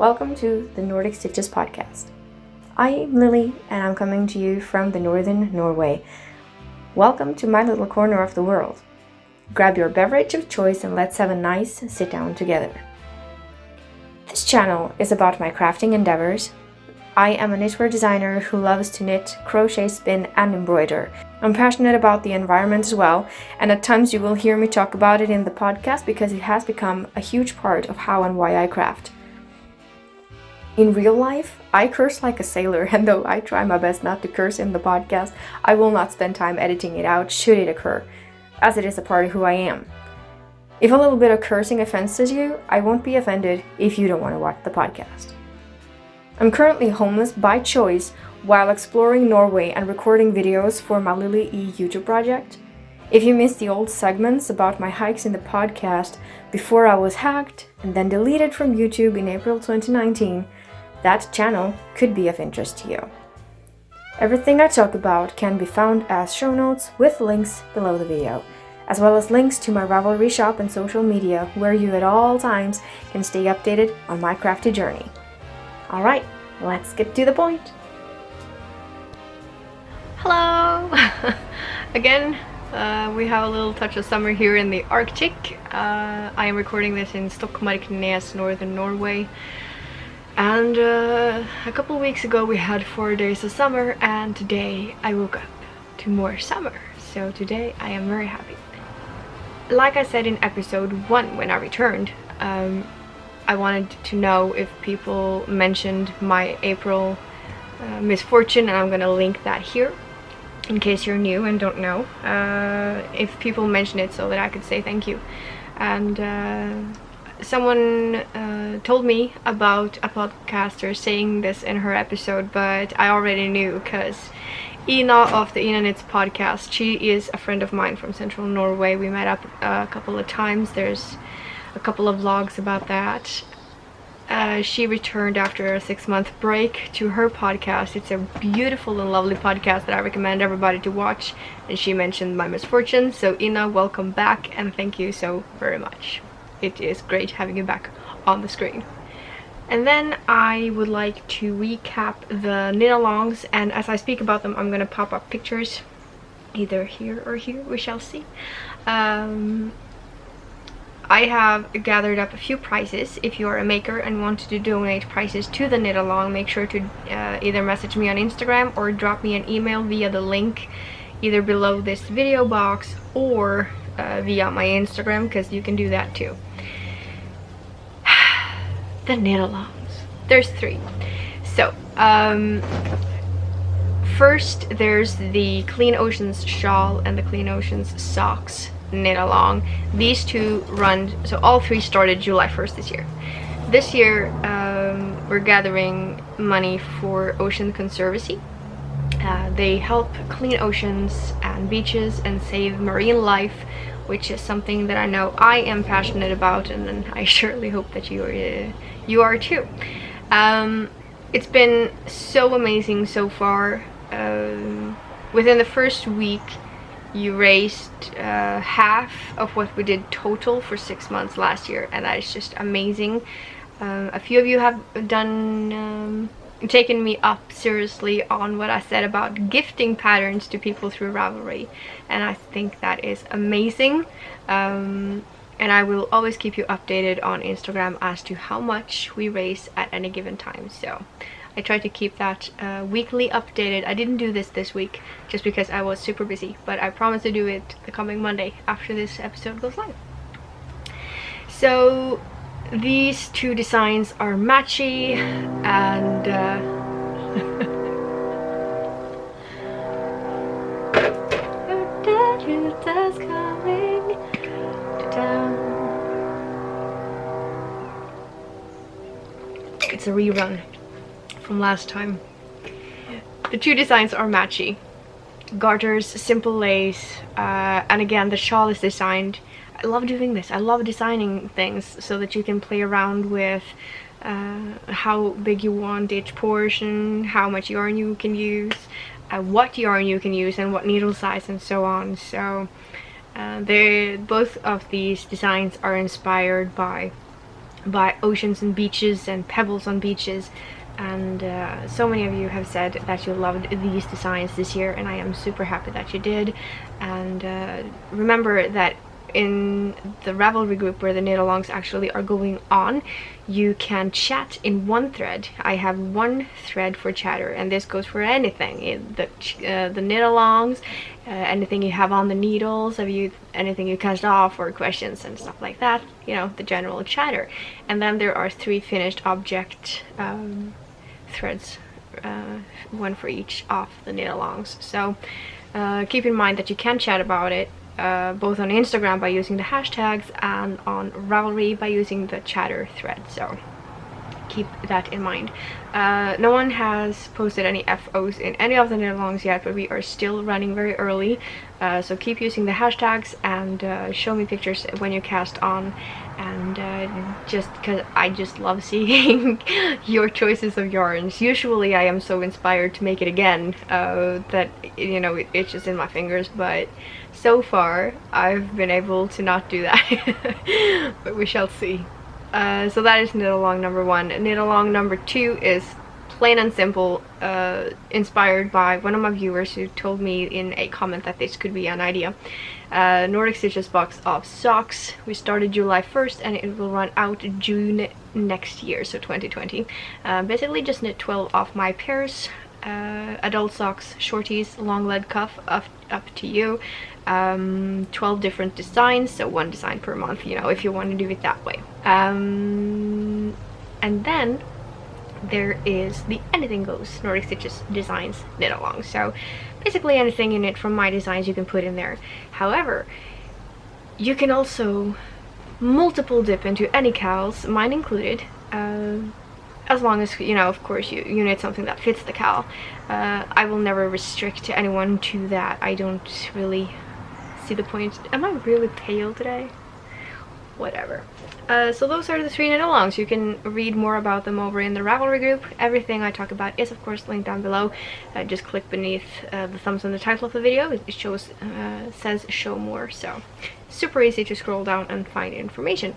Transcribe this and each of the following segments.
Welcome to the Nordic Stitches podcast. I'm Lily and I'm coming to you from the northern Norway. Welcome to my little corner of the world. Grab your beverage of choice and let's have a nice sit down together. This channel is about my crafting endeavors. I am a knitwear designer who loves to knit, crochet, spin and embroider. I'm passionate about the environment as well, and at times you will hear me talk about it in the podcast because it has become a huge part of how and why I craft. In real life, I curse like a sailor, and though I try my best not to curse in the podcast, I will not spend time editing it out should it occur, as it is a part of who I am. If a little bit of cursing offenses you, I won't be offended if you don't want to watch the podcast. I'm currently homeless by choice while exploring Norway and recording videos for my Lily E YouTube project. If you missed the old segments about my hikes in the podcast before I was hacked and then deleted from YouTube in April 2019, that channel could be of interest to you. Everything I talk about can be found as show notes with links below the video, as well as links to my Ravelry shop and social media where you at all times can stay updated on my crafty journey. Alright, let's get to the point. Hello! Again, we have a little touch of summer here in the Arctic. I am recording this in Strikkenerd, northern Norway. And a couple weeks ago we had 4 days of summer, and today I woke up to more summer. So today I am very happy. Like I said in episode 1 when I returned, I wanted to know if people mentioned my April misfortune, and I'm gonna link that here in case you're new and don't know. If people mention it so that I could say thank you. And someone told me about a podcaster saying this in her episode, but I already knew because Ina of the Ina Knits podcast, she is a friend of mine from central Norway. We met up a couple of times. There's a couple of vlogs about that. She returned after a 6-month break to her podcast. It's a beautiful and lovely podcast that I recommend everybody to watch, and she mentioned my misfortune. So Ina, welcome back and thank you so very much. It is great having you back on the screen. And then I would like to recap the knit-alongs, and as I speak about them I'm gonna pop up pictures either here or here, we shall see. I have gathered up a few prizes. If you are a maker and want to donate prizes to the knit-along, make sure to either message me on Instagram or drop me an email via the link either below this video box or via my Instagram, because you can do that too. The knit-alongs. There's 3. So, first there's the Clean Oceans shawl and the Clean Oceans socks knit-along. These 2 run, so all 3 started July 1st this year. This year we're gathering money for Ocean Conservancy. They help clean oceans and beaches and save marine life, which is something that I know I am passionate about, and I surely hope that you are too. It's been so amazing so far. Within the first week you raised half of what we did total for 6 months last year, and that is just amazing. A few of you have taken me up seriously on what I said about gifting patterns to people through Ravelry, and I think that is amazing. And I will always keep you updated on Instagram as to how much we raise at any given time. So I try to keep that weekly updated. I didn't do this week just because I was super busy, but I promise to do it the coming Monday after this episode goes live. So these 2 designs are matchy, and coming down. It's a rerun from last time. The 2 designs are matchy. Garters, simple lace, and again the shawl is designed. I love doing this. I love designing things so that you can play around with how big you want each portion, how much yarn you can use, what yarn you can use, and what needle size and so on. So both of these designs are inspired by by oceans and beaches and pebbles on beaches, and so many of you have said that you loved these designs this year, and I am super happy that you did. And remember that in the Ravelry group where the knit-alongs actually are going on, you can chat in one thread. I have one thread for chatter, and this goes for anything, the knit-alongs, anything you have on the needles, anything you cast off, or questions and stuff like that, you know, the general chatter. And then there are 3 finished object threads, one for each of the knit-alongs. So keep in mind that you can chat about it both on Instagram by using the hashtags and on Ravelry by using the chatter thread, so keep that in mind. No one has posted any FOs in any of the knit-alongs yet, but we are still running very early, so keep using the hashtags and show me pictures when you cast on, and just because I just love seeing your choices of yarns. Usually I am so inspired to make it again that, you know, it itches in my fingers, but so far I've been able to not do that. But we shall see. So that is knit-along number 1. Knit-along number 2 is plain and simple, inspired by one of my viewers who told me in a comment that this could be an idea. Nordic Stitches box of socks. We started July 1st and it will run out June next year, so 2020. Basically just knit 12 of my pairs, adult socks, shorties, long lead cuff, up to you. 12 different designs, so 1 design per month, you know, if you want to do it that way. And then there is the Anything Goes Nordic Stitches designs knit-along. So basically anything in it from my designs you can put in there. However, you can also multiple dip into any cowls, mine included, as long as, you know, of course you knit something that fits the cowl. I will never restrict anyone to that. I don't really see the point. Am I really pale today? Whatever. So those are the 3 knit-alongs. You can read more about them over in the Ravelry group. Everything I talk about is of course linked down below. Just click beneath the thumbs on the title of the video. It shows says show more, so super easy to scroll down and find information.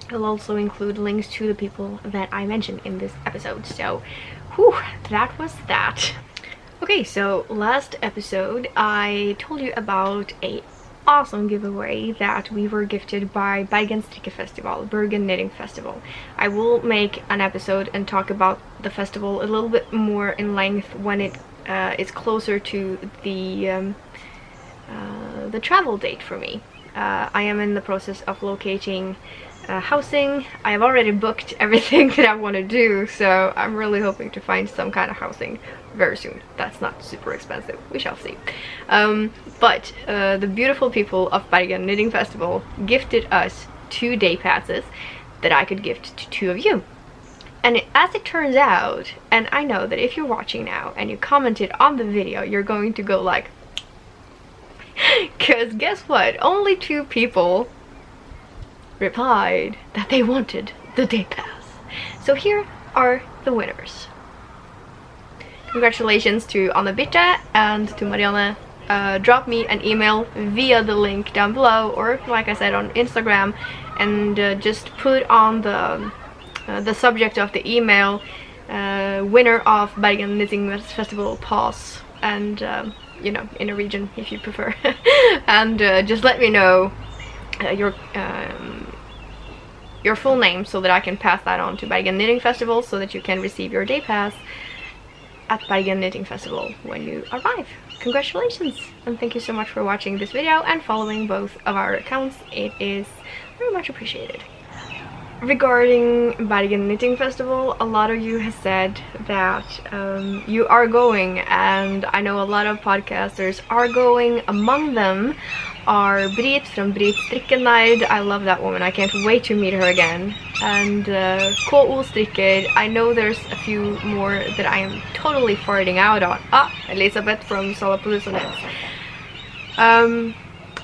I'll also include links to the people that I mentioned in this episode. So whew, that was that. Okay, so last episode I told you about a awesome giveaway that we were gifted by Bergen Strikker Festival, Bergen Knitting Festival. I will make an episode and talk about the festival a little bit more in length when it is closer to the travel date for me. I am in the process of locating housing. I have already booked everything that I want to do, so I'm really hoping to find some kind of housing very soon. That's not super expensive, we shall see. But the beautiful people of Bergen Knitting Festival gifted us 2 day passes that I could gift to 2 of you. And as it turns out, and I know that if you're watching now and you commented on the video, you're going to go like, because guess what? Only 2 people replied that they wanted the day pass. So here are the winners. Congratulations to Anna Bitte and to Marianne. Drop me an email via the link down below, or like I said, on Instagram, and just put on the subject of the email winner of Bergen Knitting Festival pass, and you know, in a region if you prefer. And just let me know your full name so that I can pass that on to Bergen Knitting Festival, so that you can receive your day pass at Bergen Knitting Festival when you arrive. Congratulations, and thank you so much for watching this video and following both of our accounts. It is very much appreciated. Regarding Bergen Knitting Festival, a lot of you have said that you are going, and I know a lot of podcasters are going. Among them are Brit from Strikkenerd. I love that woman. I can't wait to meet her again. And K.O. Strikker. I know there's a few more that I am totally farting out on. Elizabeth from Salapaloosa.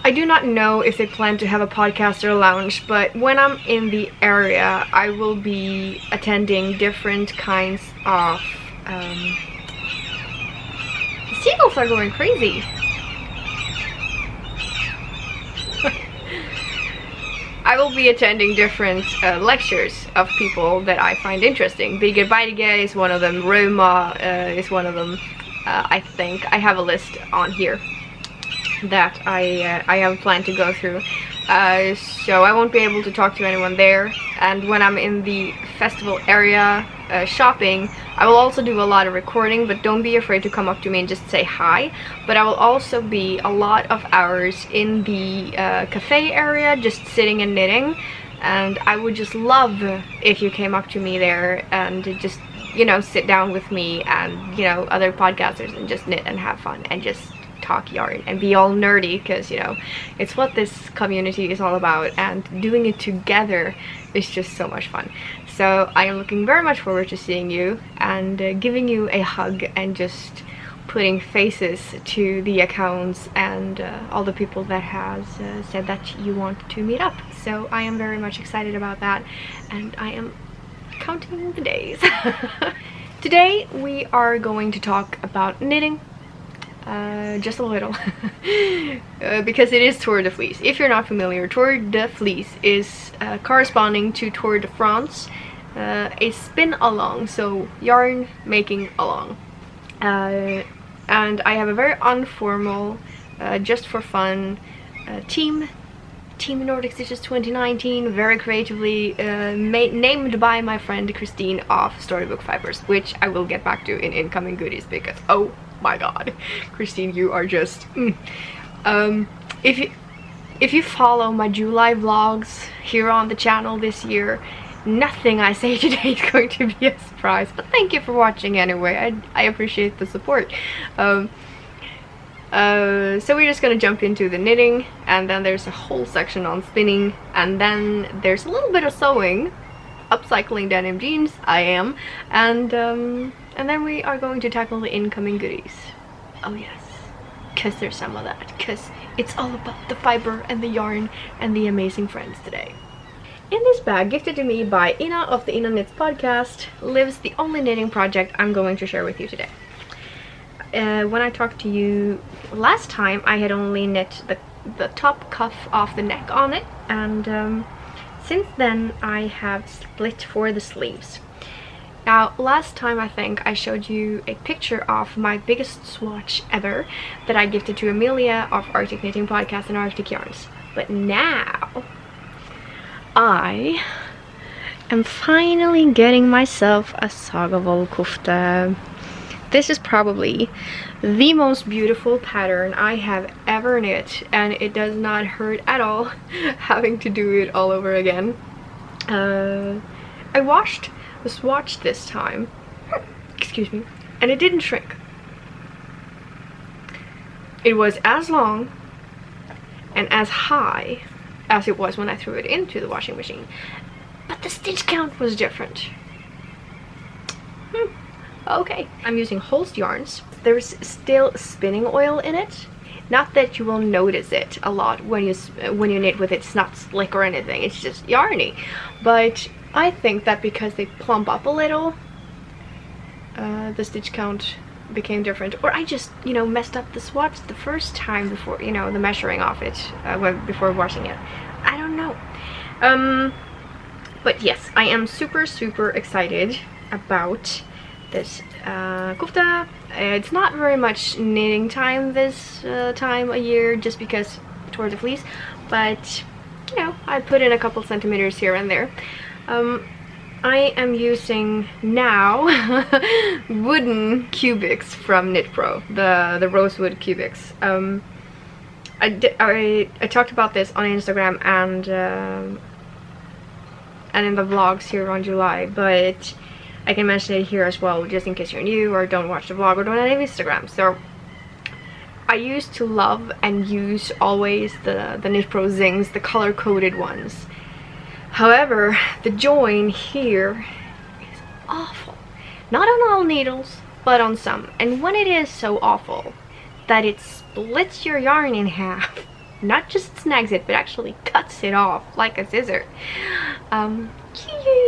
I do not know if they plan to have a podcaster lounge, but when I'm in the area, I will be attending different kinds of... The seagulls are going crazy. I will be attending different lectures of people that I find interesting. Be Goodbye is one of them, Roma is one of them. I think I have a list on here that I have planned to go through. So I won't be able to talk to anyone there, and when I'm in the festival area shopping, I will also do a lot of recording, but don't be afraid to come up to me and just say hi. But I will also be a lot of hours in the cafe area just sitting and knitting, and I would just love if you came up to me there and just, you know, sit down with me and, you know, other podcasters and just knit and have fun and just talk yarn and be all nerdy, because, you know, it's what this community is all about, and doing it together is just so much fun. So I am looking very much forward to seeing you and giving you a hug and just putting faces to the accounts and all the people that has said that you want to meet up. So I am very much excited about that, and I am counting the days. Today we are going to talk about knitting. Just a little. Because it is Tour de Fleece. If you're not familiar, Tour de Fleece is corresponding to Tour de France, a spin along, so yarn making along. And I have a very informal, just for fun team Nordic Stitches 2019, very creatively named by my friend Christine of Storybook Fibers, which I will get back to in incoming goodies, because oh my god, Christine, you are just if you follow my July vlogs here on the channel this year, nothing I say today is going to be a surprise, but thank you for watching anyway. I appreciate the support. So we're just gonna jump into the knitting, and then there's a whole section on spinning, and then there's a little bit of sewing, upcycling denim jeans, I am, and then we are going to tackle the incoming goodies. Oh yes, because there's some of that, because it's all about the fiber and the yarn and the amazing friends today. In this bag, gifted to me by Ina of the Ina Knits podcast, lives the only knitting project I'm going to share with you today. When I talked to you last time, I had only knit the top cuff off the neck on it, and since then I have split for the sleeves. Now, last time I think I showed you a picture of my biggest swatch ever that I gifted to Amelia of Arctic Knitting Podcast and Arctic Yarns. But now I am finally getting myself a Sagavoll kofta. This is probably the most beautiful pattern I have ever knit, and it does not hurt at all having to do it all over again. I washed the swatch this time, excuse me, and it didn't shrink. It was as long and as high as it was when I threw it into the washing machine, but the stitch count was different. Okay, I'm using Holst yarns. There's still spinning oil in it. Not that you will notice it a lot when you knit with it. It's not slick or anything, it's just yarny. But I think that because they plump up a little, the stitch count became different. Or I just, you know, messed up the swatch the first time before, you know, the measuring of it, before washing it. I don't know. But yes, I am super excited about this kofta. It's not very much knitting time this time a year, just because Tour de Fleece, but you know, I put in a couple centimeters here and there. I am using now wooden cubics from Knit Pro, the rosewood cubics. I talked about this on Instagram and in the vlogs here on July, but I can mention it here as well, just in case you're new or don't watch the vlog or don't have Instagram. So I used to love and use always the Knit Pro Zings, the color-coded ones. However, the join here is awful. Not on all needles, but on some. And when it is so awful that it splits your yarn in half, not just snags it, but actually cuts it off like a scissor,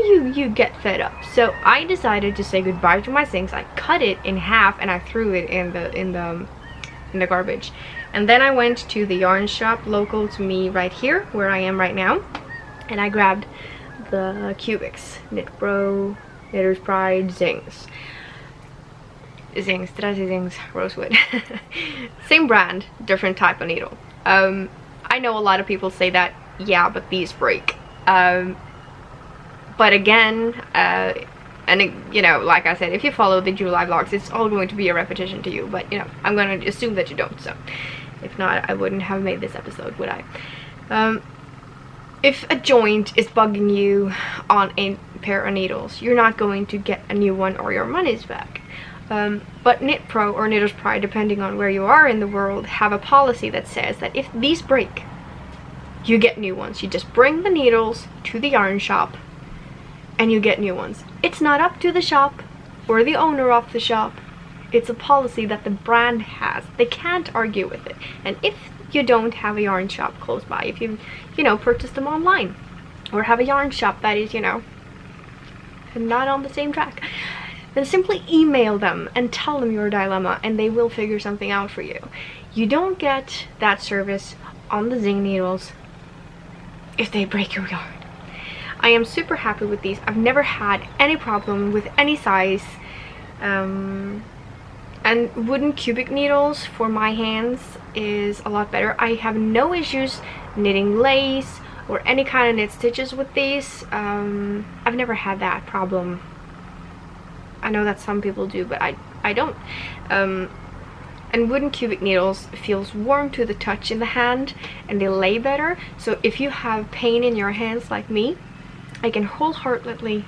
you get fed up. So I decided to say goodbye to my Zings. I cut it in half and I threw it in the garbage. And then I went to the yarn shop local to me right here, where I am right now, and I grabbed the Cubics, Knit Pro, Knitter's Pride, Zings. Did I say Zings? Rosewood. Same brand, different type of needle. I know a lot of people say that, yeah, but these break. But again, and you know, like I said, if you follow the July vlogs, it's all going to be a repetition to you, but you know, I'm going to assume that you don't, so if not, I wouldn't have made this episode, would I? If a joint is bugging you on a pair of needles, you're not going to get a new one or your money's back. But Knit Pro or Knitter's Pride, depending on where you are in the world, have a policy that says that if these break, you get new ones. You just bring the needles to the yarn shop and you get new ones. It's not up to the shop or the owner of the shop. It's a policy that the brand has. They can't argue with it. And if you don't have a yarn shop close by, if you know, purchase them online, or have a yarn shop that is, you know, not on the same track, then simply email them and tell them your dilemma and they will figure something out for you. You don't get that service on the Zing needles if they break your yarn. I am super happy with these. I've never had any problem with any size. And wooden cubic needles for my hands is a lot better. I have no issues knitting lace or any kind of knit stitches with these. I've never had that problem. I know that some people do, but I don't. And wooden cubic needles feels warm to the touch in the hand and they lay better. So if you have pain in your hands like me, I can wholeheartedly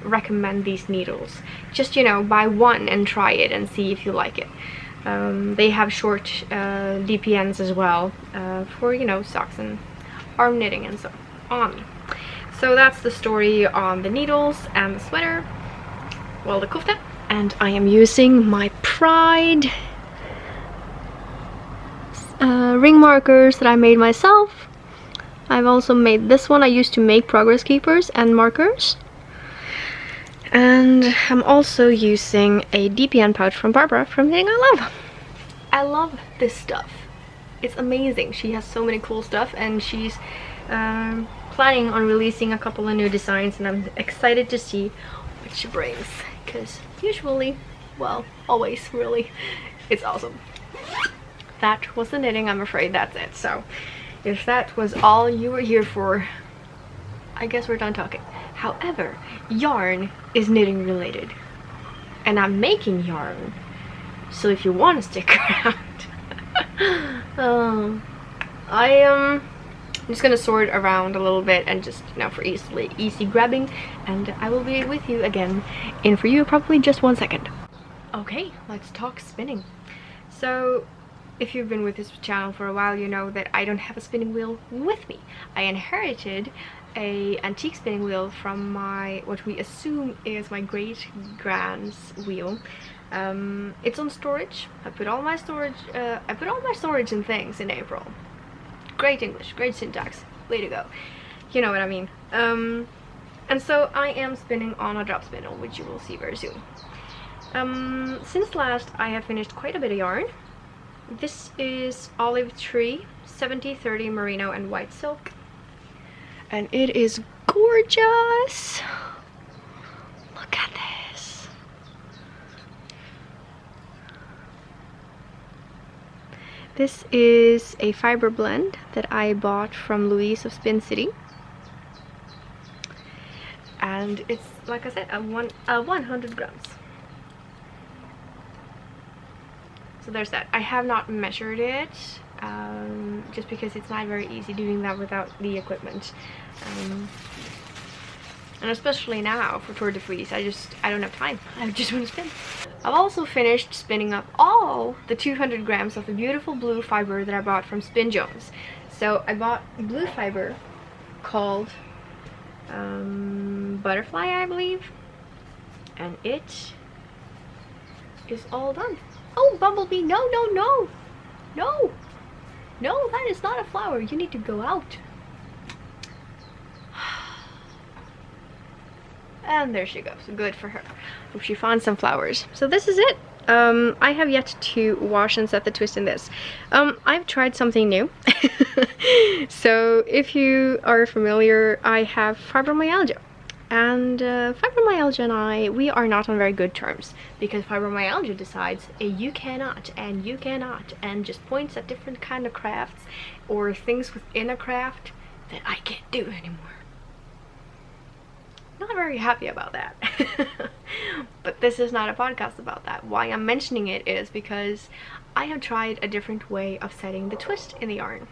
recommend these needles. Just, you know, buy one and try it and see if you like it. They have short DPNs as well for, you know, socks and arm knitting and so on. So that's the story on the needles and the sweater, well, the kofta. And I am using my Pride ring markers that I made myself. I've also made this one. I used to make progress keepers and markers. And I'm also using a DPN pouch from Barbara from Knitting I Love. I love this stuff. It's amazing. She has so many cool stuff and she's planning on releasing a couple of new designs, and I'm excited to see what she brings, because usually, well, always really, it's awesome. That was the knitting. I'm afraid that's it. So if that was all you were here for, I guess we're done talking. However, yarn is knitting related and I'm making yarn, so if you want to stick around, I'm just gonna sort around a little bit and just, you know, for easy grabbing, and I will be with you again in, for you, probably just 1 second. Okay, let's talk spinning. So if you've been with this channel for a while, you know that I don't have a spinning wheel with me. I inherited a antique spinning wheel from my, what we assume is my great grand's wheel. It's on storage. I put all my storage and things in April. Great English, great syntax, way to go. You know what I mean. And so I am spinning on a drop spindle, which you will see very soon. Since last, I have finished quite a bit of yarn. This is olive tree, 70/30 merino and white silk. And it is gorgeous. Look at this. This is a fiber blend that I bought from Louise of Spin City. And it's, like I said, a 100 grams. So there's that. I have not measured it, just because it's not very easy doing that without the equipment. And especially now for Tour de Fleece, I don't have time. I just want to spin. I've also finished spinning up all the 200 grams of the beautiful blue fiber that I bought from Spin Jones. So I bought blue fiber called Butterfly, I believe, and it is all done. Oh, Bumblebee, no, no, no, no, no, that is not a flower. You need to go out. And there she goes. Good for her. Hope she found some flowers. So this is it. I have yet to wash and set the twist in this. I've tried something new. So if you are familiar, I have fibromyalgia. And fibromyalgia and we are not on very good terms, because fibromyalgia decides you cannot and you cannot, and just points at different kind of crafts or things within a craft that I can't do anymore. Not very happy about that. But this is not a podcast about that. Why I'm mentioning it is because I have tried a different way of setting the twist in the yarn.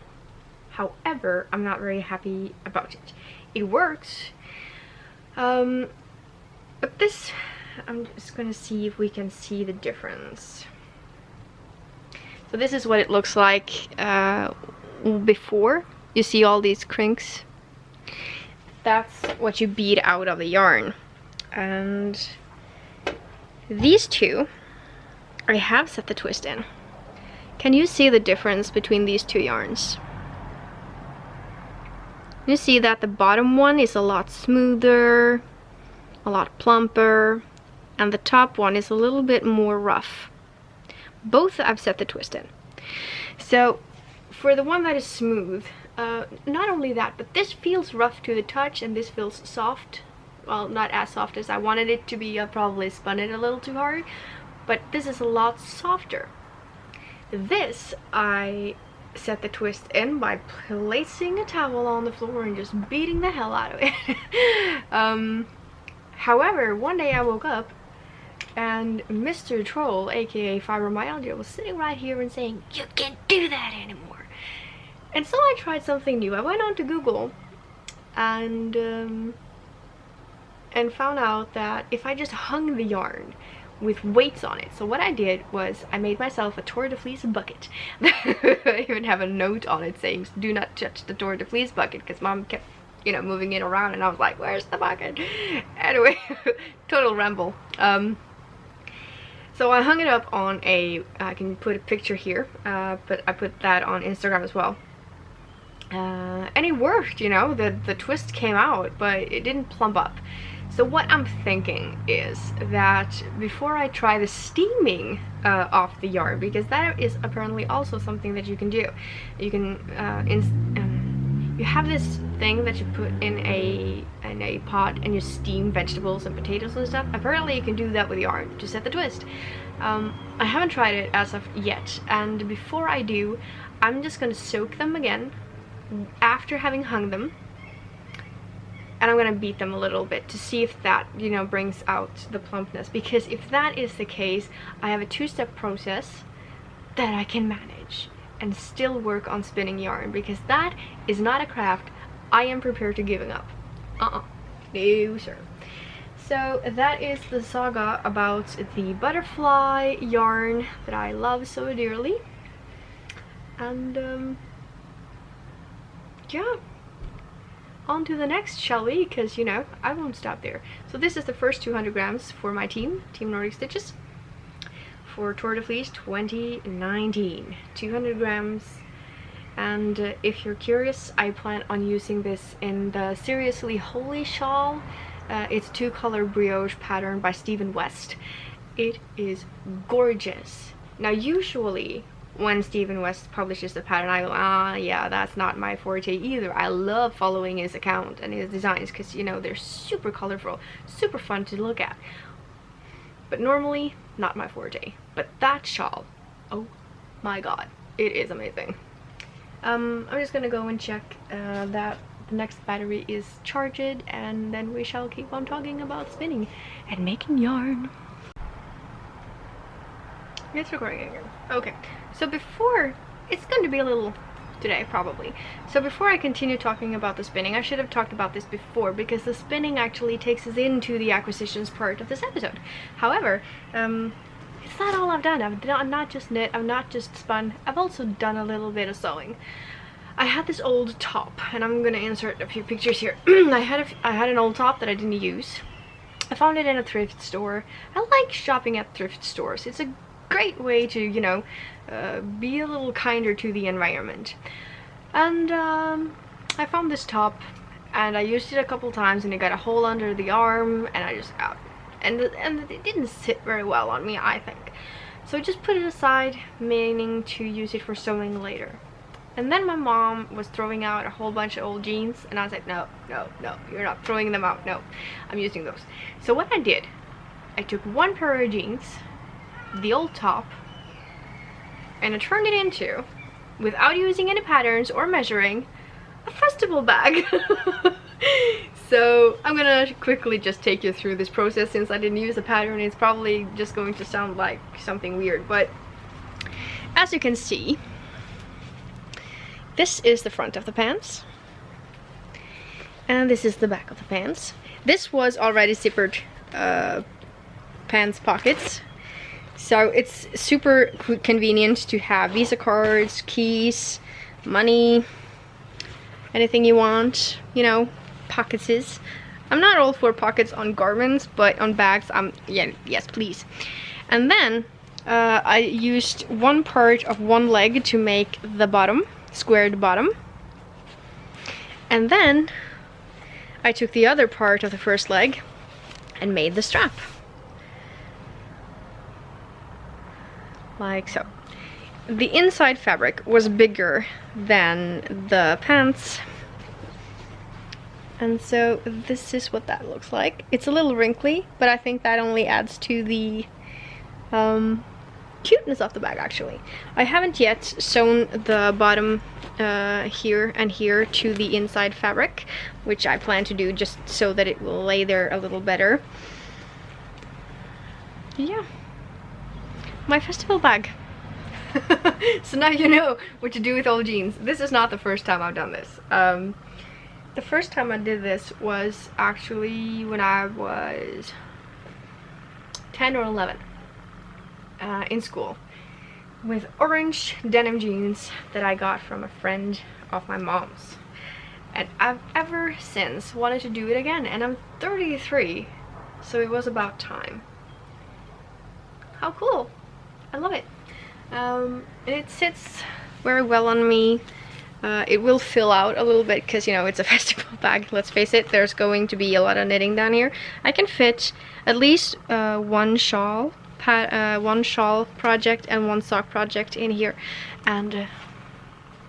However, I'm not very happy about it. It works. But this, I'm just gonna see if we can see the difference. So this is what it looks like before. You see all these crinks? That's what you beat out of the yarn. And these two, I have set the twist in. Can you see the difference between these two yarns? You see that the bottom one is a lot smoother, a lot plumper, and the top one is a little bit more rough. Both I've set the twist in. So for the one that is smooth, not only that, but this feels rough to the touch and this feels soft. Well, not as soft as I wanted it to be. I probably spun it a little too hard, but this is a lot softer. This I set the twist in by placing a towel on the floor and just beating the hell out of it. However, one day I woke up and Mr. Troll, aka Fibromyalgia, was sitting right here and saying, "You can't do that anymore." And so I tried something new. I went on to Google and found out that if I just hung the yarn with weights on it. So what I did was I made myself a Tour de Fleece bucket. I even have a note on it saying, "Do not touch the Tour de Fleece bucket," because Mom kept, you know, moving it around and I was like, "Where's the bucket?" Anyway, total ramble. So I hung it up on I can put a picture here, but I put that on Instagram as well. And it worked, you know, the twist came out, but it didn't plump up. So what I'm thinking is that before I try the steaming off the yarn, because that is apparently also something that you can do. You can, you have this thing that you put in a pot and you steam vegetables and potatoes and stuff. Apparently you can do that with yarn to set the twist. I haven't tried it as of yet, and before I do, I'm just gonna soak them again after having hung them. And I'm gonna beat them a little bit to see if that, you know, brings out the plumpness. Because if that is the case, I have a two-step process that I can manage and still work on spinning yarn. Because that is not a craft I am prepared to giving up. No, sir. So that is the saga about the butterfly yarn that I love so dearly. And yeah. On to the next, shall we? Because, you know, I won't stop there. So this is the first 200 grams for my Team Nordic Stitches, for Tour de Fleece 2019. 200 grams. And if you're curious, I plan on using this in the Seriously Holy shawl. It's a 2-color brioche pattern by Stephen West. It is gorgeous. Now, usually when Stephen West publishes the pattern, I go, yeah, that's not my forte either. I love following his account and his designs because, you know, they're super colorful, super fun to look at. But normally, not my forte. But that shawl, oh my god, it is amazing. I'm just gonna go and check that the next battery is charged, and then we shall keep on talking about spinning and making yarn. It's recording again. Okay, so before, it's going to be a little today probably. So before I continue talking about the spinning, I should have talked about this before, because the spinning actually takes us into the acquisitions part of this episode. However, it's not all I've done. I've not just knit, I've not just spun, I've also done a little bit of sewing. I had this old top, and I'm gonna insert a few pictures here. I had an old top that I didn't use. I found it in a thrift store. I like shopping at thrift stores. It's a great way to, you know, be a little kinder to the environment. And I found this top, and I used it a couple times, and it got a hole under the arm, and I just and it didn't sit very well on me, I think. So I just put it aside, meaning to use it for sewing later. And then my mom was throwing out a whole bunch of old jeans, and I was like, no, no, no, you're not throwing them out, no, I'm using those. So what I did, I took one pair of jeans, the old top, and I turned it into, without using any patterns or measuring, a festival bag. So I'm gonna quickly just take you through this process. Since I didn't use a pattern, it's probably just going to sound like something weird, but as you can see, this is the front of the pants, and this is the back of the pants. This was already zippered pants pockets, so it's super convenient to have Visa cards, keys, money, anything you want, you know, pockets. I'm not all for pockets on garments, but on bags, yeah, yes, please. And then I used one part of one leg to make the bottom, squared bottom, and then I took the other part of the first leg and made the strap, like so. The inside fabric was bigger than the pants, and so this is what that looks like. It's a little wrinkly, but I think that only adds to the cuteness of the bag, actually. I haven't yet sewn the bottom here and here to the inside fabric, which I plan to do just so that it will lay there a little better. Yeah, my festival bag. So now you know what to do with old jeans. This is not the first time I've done this. The first time I did this was actually when I was 10 or 11 in school, with orange denim jeans that I got from a friend of my mom's. And I've ever since wanted to do it again, and I'm 33, so it was about time. How cool! I love it. It sits very well on me. It will fill out a little bit because, you know, it's a festival bag, let's face it. There's going to be a lot of knitting down here. I can fit at least one shawl project and one sock project in here, and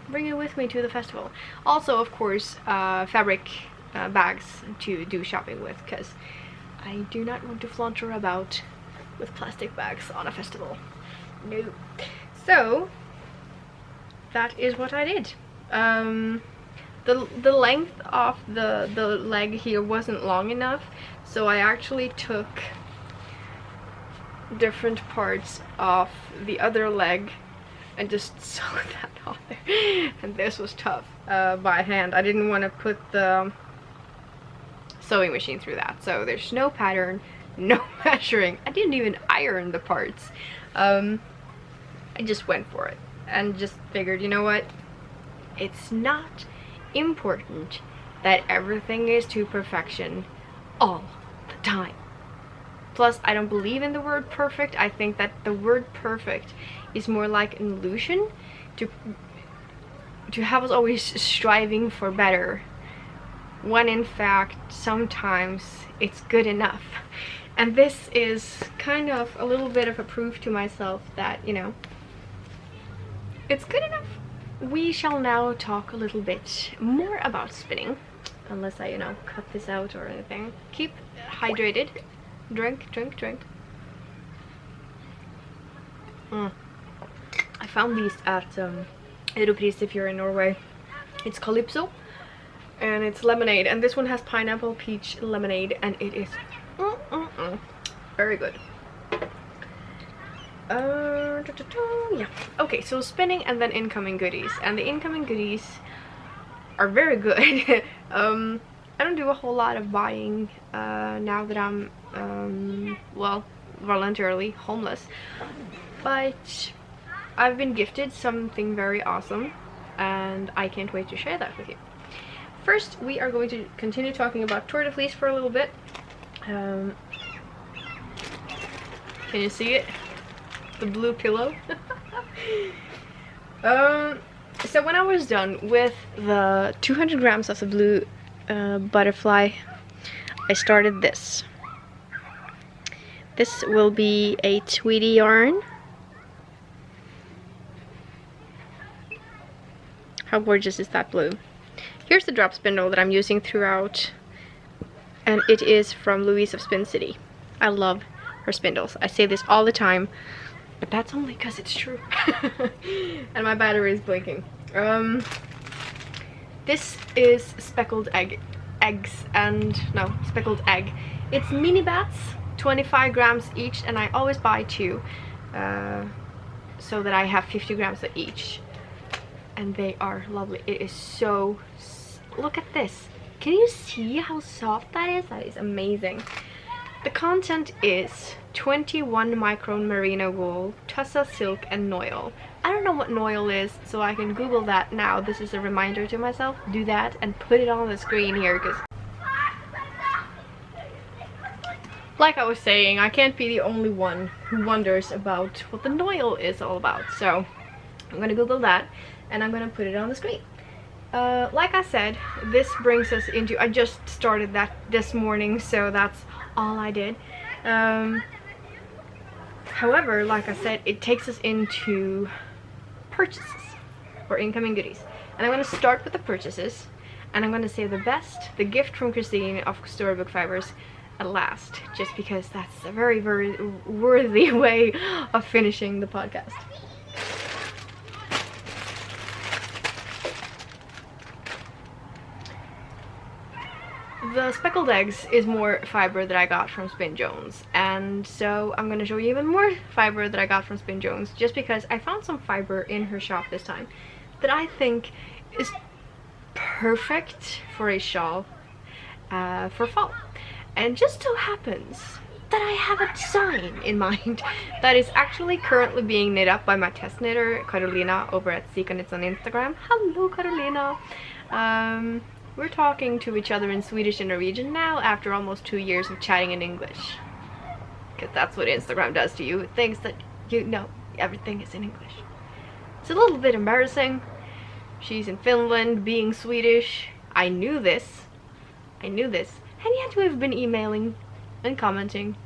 bring it with me to the festival. Also, of course, fabric bags to do shopping with, because I do not want to flaunter about with plastic bags on a festival. No. So that is what I did. The length of the leg here wasn't long enough, so I actually took different parts of the other leg and just sewed that on there. And this was tough by hand. I didn't want to put the sewing machine through that, so there's no pattern, no measuring. I didn't even iron the parts. I just went for it and just figured, you know what, it's not important that everything is to perfection all the time. Plus, I don't believe in the word perfect. I think that the word perfect is more like an illusion to have us always striving for better, when in fact sometimes it's good enough. And this is kind of a little bit of a proof to myself that, you know, it's good enough. We shall now talk a little bit more about spinning, unless I, you know, cut this out or anything. Keep hydrated. Drink, drink, drink. I found these at Europris if you're in Norway. It's Calypso, and it's lemonade, and this one has pineapple peach lemonade, and it is very good. Yeah. Okay, so spinning and then incoming goodies, and the incoming goodies are very good. I don't do a whole lot of buying now that I'm well, voluntarily homeless, but I've been gifted something very awesome, and I can't wait to share that with you. First, we are going to continue talking about Tour de Fleece for a little bit. Can you see it? The blue pillow. So when I was done with the 200 grams of the blue butterfly, I started this. This will be a Tweedy yarn. How gorgeous is that blue? Here's the drop spindle that I'm using throughout, and it is from Louise of Spin City. I love her spindles. I say this all the time, but that's only because it's true. And my battery is blinking. This is speckled eggs, and no, speckled egg. It's mini bats, 25 grams each, and I always buy 2 so that I have 50 grams of each. And they are lovely. It is so, look at this. Can you see how soft that is? That is amazing. The content is 21 micron merino wool, tussa silk, and noil. I don't know what noil is, so I can Google that now. This is a reminder to myself. Do that and put it on the screen here, because like I was saying, I can't be the only one who wonders about what the noil is all about. So I'm gonna Google that and I'm gonna put it on the screen. Like I said, this brings us into, I just started that this morning, so that's all I did. However, like I said, it takes us into purchases or incoming goodies. And I'm going to start with the purchases, and I'm going to save the best, the gift from Christine of Storybook Fibers, at last, just because that's a very, very worthy way of finishing the podcast. The speckled eggs is more fiber that I got from Spin Jones, and so I'm gonna show you even more fiber that I got from Spin Jones, just because I found some fiber in her shop this time that I think is perfect for a shawl for fall. And just so happens that I have a design in mind that is actually currently being knit up by my test knitter Carolina over at Strikkenerd on Instagram. Hello Carolina! We're talking to each other in Swedish and Norwegian now after almost 2 years of chatting in English. Because that's what Instagram does to you. It thinks that you know everything is in English. It's a little bit embarrassing. She's in Finland, being Swedish. I knew this. And yet we've been emailing and commenting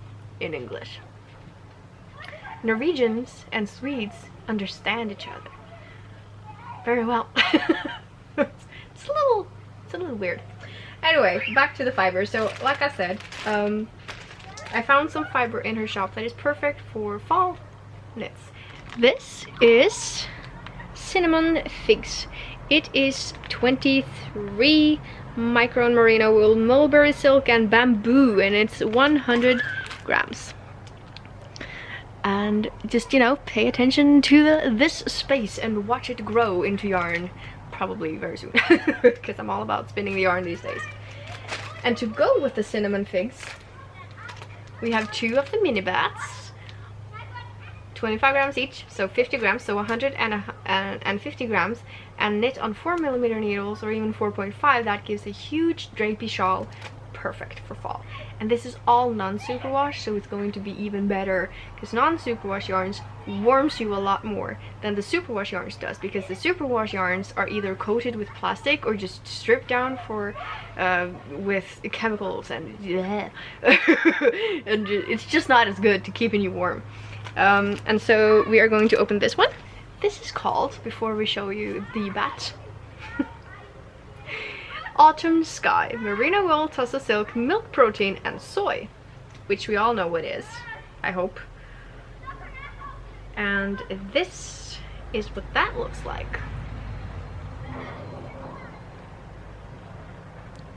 in English. Norwegians and Swedes understand each other very well. It's a little weird. Anyway, back to the fiber. So like I said, I found some fiber in her shop that is perfect for fall knits. This is cinnamon figs. It is 23 micron merino wool, mulberry silk, and bamboo, and it's 100 grams. And just, you know, pay attention to this space and watch it grow into yarn. Probably very soon, because I'm all about spinning the yarn these days. And to go with the cinnamon figs, we have 2 of the mini bats, 25 grams each, so 50 grams, so 150 grams, and knit on 4mm needles or even 4.5. That gives a huge drapey shawl, perfect for fall. And this is all non-superwash, so it's going to be even better, because non-superwash yarns warms you a lot more than the superwash yarns does, because the superwash yarns are either coated with plastic or just stripped down for with chemicals, and and it's just not as good to keeping you warm. And so we are going to open this one. This is called, before we show you the bat, Autumn Sky, merino wool, tussa silk, milk protein, and soy, which we all know what is, I hope. And this is what that looks like.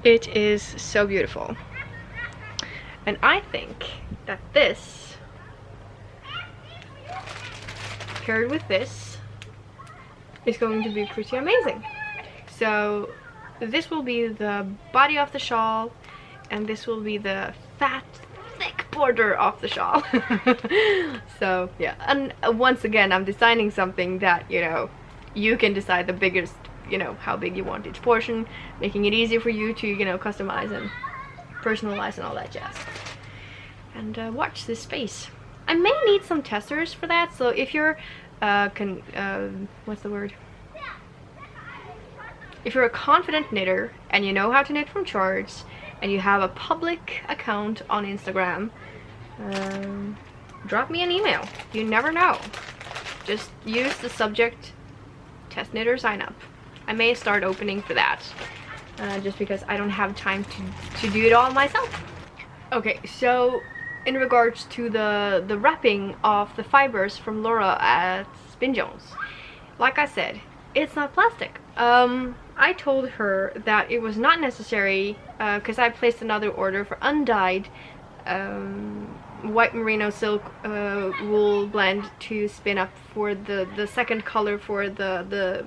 It is so beautiful. And I think that this, paired with this, is going to be pretty amazing. So this will be the body of the shawl, and this will be the fat, thick border of the shawl. So yeah, and once again, I'm designing something that, you know, you can decide the biggest, you know, how big you want each portion, making it easier for you to, you know, customize and personalize and all that jazz. And watch this space. I may need some testers for that, so if you're what's the word? If you're a confident knitter and you know how to knit from charts and you have a public account on Instagram, drop me an email. You never know. Just use the subject test knit or sign up. I may start opening for that, just because I don't have time to do it all myself. Okay, so in regards to the wrapping of the fibers from Laura at Spin Jones, like I said, it's not plastic. I told her that it was not necessary because I placed another order for undyed white merino silk wool blend to spin up for the second color for the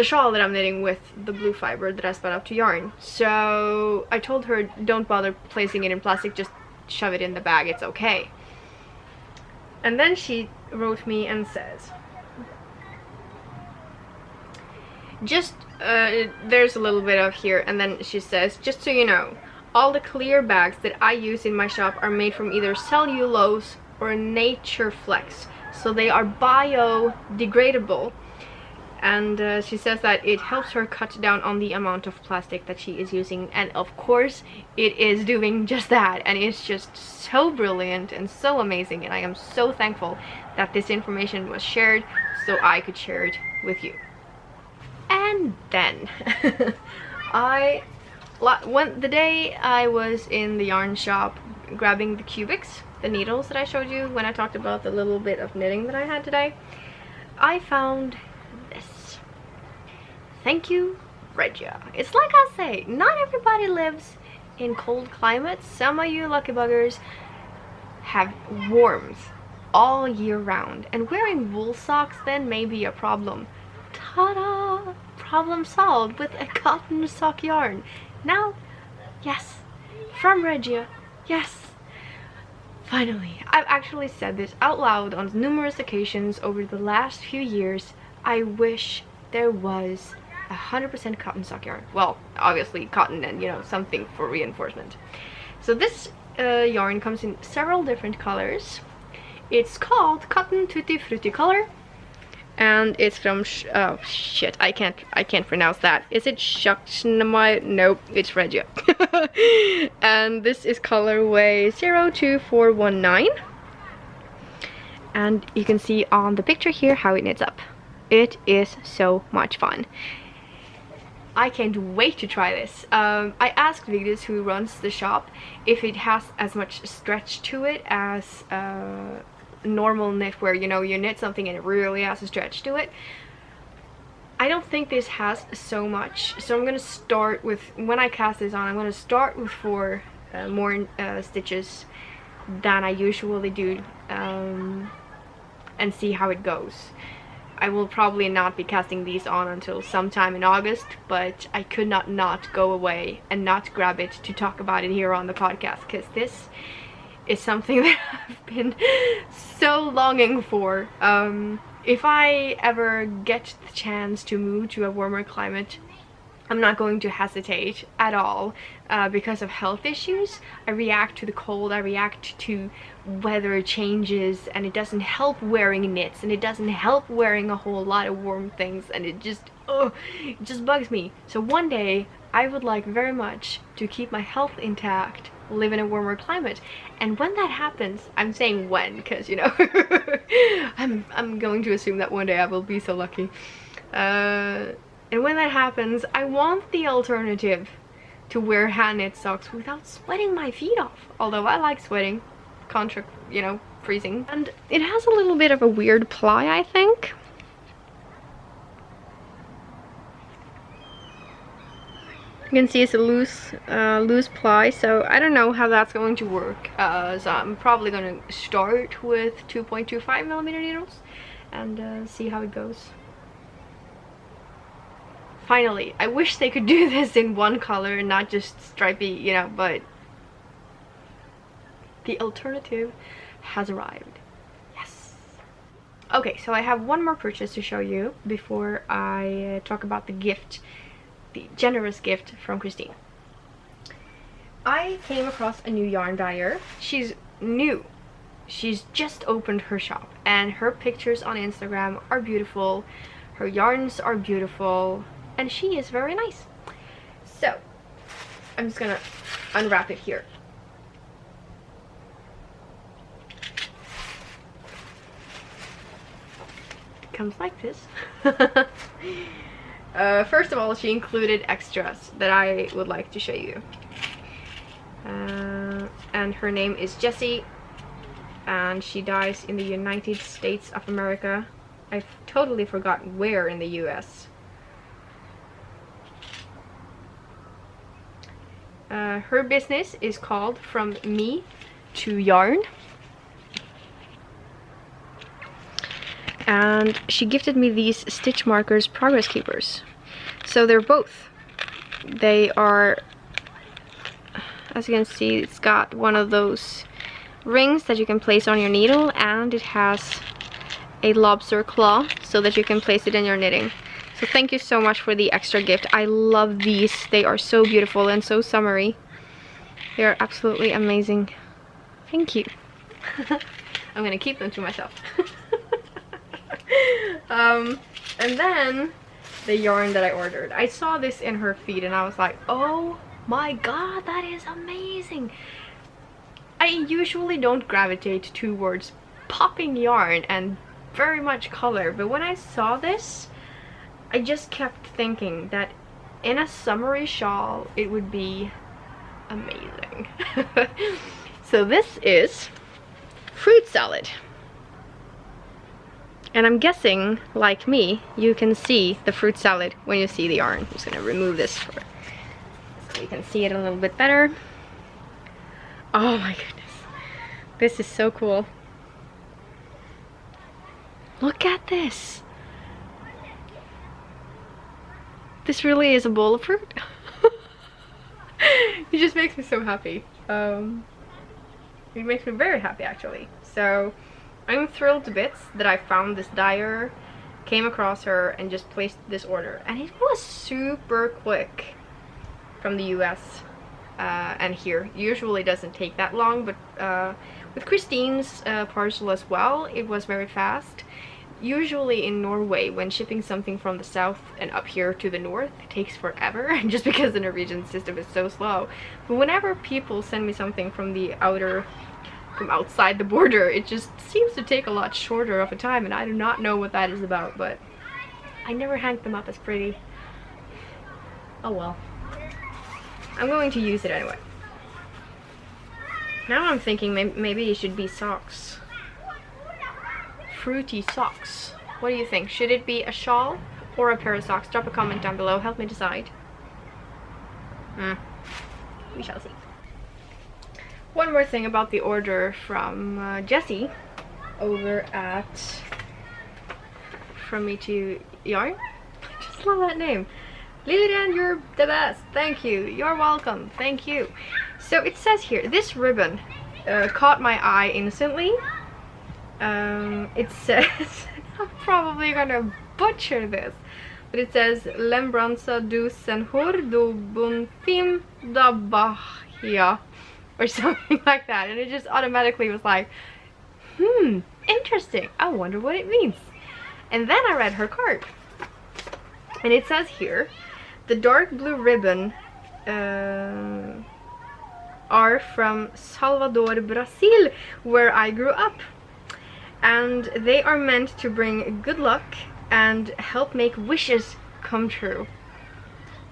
shawl that I'm knitting with the blue fiber that I spun up to yarn. So I told her, don't bother placing it in plastic, just shove it in the bag, it's okay. And then she wrote me and says, there's a little bit of here, and then she says, just so you know, all the clear bags that I use in my shop are made from either cellulose or nature flex, so they are biodegradable. And she says that it helps her cut down on the amount of plastic that she is using, and of course it is doing just that, and it's just so brilliant and so amazing, and I am so thankful that this information was shared so I could share it with you. And then the day I was in the yarn shop grabbing the cubics, the needles that I showed you when I talked about the little bit of knitting that I had today, I found this. Thank you, Regia. It's like I say, not everybody lives in cold climates. Some of you lucky buggers have warmth all year round, and wearing wool socks then may be a problem. Ta-da! Problem solved with a cotton sock yarn. Now, yes, from Regia, yes. Finally, I've actually said this out loud on numerous occasions over the last few years. I wish there was 100% cotton sock yarn. Well, obviously cotton and, you know, something for reinforcement. So this yarn comes in several different colors. It's called Cotton Tutti Frutti Color, and it's from oh shit, I can't pronounce that. Is it Shakshnamai? Nope, it's Regia. And this is colorway 02419, and you can see on the picture here how it knits up. It is so much fun. I can't wait to try this. I asked Vigdis, who runs the shop, if it has as much stretch to it as normal knit, where, you know, you knit something and it really has a stretch to it. I don't think this has so much, so I'm gonna start with, when I cast this on, I'm gonna start with 4 more stitches than I usually do, and see how it goes. I will probably not be casting these on until sometime in August, but I could not go away and not grab it to talk about it here on the podcast, because this is something that I've been so longing for. If I ever get the chance to move to a warmer climate, I'm not going to hesitate at all, because of health issues. I react to the cold, I react to weather changes, and it doesn't help wearing knits, and it doesn't help wearing a whole lot of warm things, and it just bugs me. So one day I would like very much to keep my health intact, live in a warmer climate, and when that happens, I'm saying when, because, you know, I'm going to assume that one day I will be so lucky, and when that happens, I want the alternative to wear hand knit socks without sweating my feet off, although I like sweating, contra, you know, freezing. And it has a little bit of a weird ply, I think. You can see it's a loose ply, so I don't know how that's going to work. So I'm probably going to start with 2.25mm needles and see how it goes. Finally, I wish they could do this in one color and not just stripy, you know, but the alternative has arrived. Yes. Okay, so I have one more purchase to show you before I talk about the gift, the generous gift from Christine. I came across a new yarn buyer. She's new. She's just opened her shop, and her pictures on Instagram are beautiful. Her yarns are beautiful, and she is very nice. So I'm just gonna unwrap it here. comes like this. First of all, she included extras that I would like to show you. And her name is Jessie, and she dies in the United States of America. I've totally forgotten where in the US. Her business is called From Me to Yarn. And she gifted me these Stitch Markers Progress Keepers. So they're both. They are, as you can see, it's got one of those rings that you can place on your needle, and it has a lobster claw so that you can place it in your knitting. So thank you so much for the extra gift. I love these. They are so beautiful and so summery. They are absolutely amazing. Thank you. I'm gonna keep them to myself. And then the yarn that I ordered. I saw this in her feed and I was like, oh my god, that is amazing. I usually don't gravitate towards popping yarn and very much color, but when I saw this, I just kept thinking that in a summery shawl it would be amazing. So this is fruit salad. And I'm guessing, like me, you can see the fruit salad when you see the yarn. I'm just gonna remove this so you can see it a little bit better. Oh my goodness. This is so cool. Look at this. This really is a bowl of fruit. It just makes me so happy. It makes me very happy, actually. So I'm thrilled to bits that I found this dyer, came across her, and just placed this order. And it was super quick from the US and here. Usually doesn't take that long, but with Christine's parcel as well, it was very fast. Usually in Norway, when shipping something from the south and up here to the north, it takes forever, just because the Norwegian system is so slow. But whenever people send me something from the from outside the border, it just seems to take a lot shorter of a time, and I do not know what that is about, but I never hang them up as pretty. Oh well. I'm going to use it anyway. Now I'm thinking maybe it should be socks. Fruity socks. What do you think? Should it be a shawl or a pair of socks? Drop a comment down below. Help me decide. We shall see. One more thing about the order from Jessie over at From Me to Yarn. I just love that name. Lilian, you're the best. Thank you. You're welcome. Thank you. So it says here, this ribbon caught my eye instantly. It says, I'm probably gonna butcher this, but it says Lembranza du Senhor do Bonfim da Bahia, or something like that, and it just automatically was like, interesting, I wonder what it means. And then I read her card, and it says here, the dark blue ribbon are from Salvador, Brazil, where I grew up. And they are meant to bring good luck and help make wishes come true.